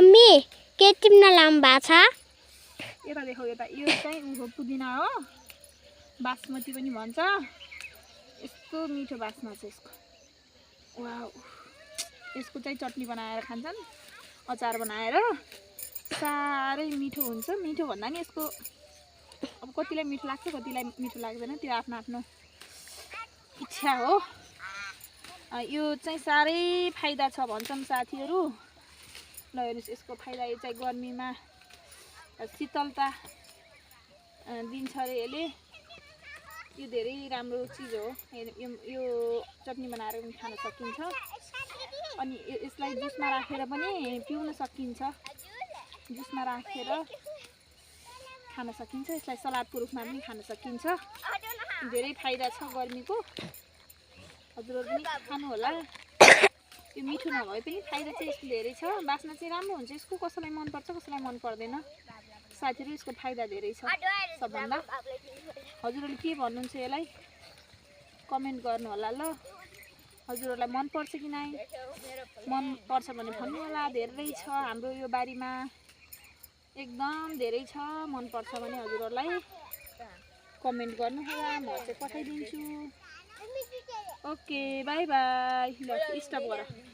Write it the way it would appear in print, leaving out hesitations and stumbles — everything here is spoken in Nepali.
मम्मी के टिप्न लाम्बा छ यता देखौ यता यो चाहिँ उहो पुदिना हो बासमती पनि भन्छ यस्तो मिठो बास्ना छ यसको वाउ यसको चाहिँ चटनी बनाएर खान्छन् अचार बनाएर साह्रै मिठो हुन्छ मिठो भन्दा नि यसको अब कतिलाई मिठो लाग्छ कतिलाई मिठो लाग्दैन त्यो आफ्नो आफ्नो इच्छा हो यो चाहिँ साह्रै फाइदा छ भन्छन् साथीहरू ल हेर्नुस् यसको फाइदा यो चाहिँ गर्मीमा शीतलता दिन्छ अरे यसले यो धेरै राम्रो चिज हो यो चटनी बनाएर पनि खान सकिन्छ अनि यसलाई जुसमा राखेर पनि पिउन सकिन्छ जुसमा राखेर खान सकिन्छ यसलाई सलादको रूपमा पनि खान सकिन्छ धेरै फाइदा छ गर्मीको हजुरहरु पनि खानु होला यो मिठो नभए पनि फाइदा चाहिँ यसको धेरै छ बास्ना चाहिँ राम्रो हुन्छ यसको कसैलाई मन पर्छ कसैलाई मन पर्दैन साथीहरु यसको फाइदा धेरै छ सबभन्दा हजुरहरुले के भन्नुहुन्छ यसलाई कमेन्ट गर्नु होला ल हजुरहरुलाई मन पर्छ कि नै मन पर्छ भने भन्नु होला धेरै छ हाम्रो यो बारीमा एकदम धेरै छ मन पर्छ भने हजुरहरुलाई कमेन्ट गर्नु होला म चाहिँ पठाइदिन्छु ओके बाइ बाइ ल स्टप गर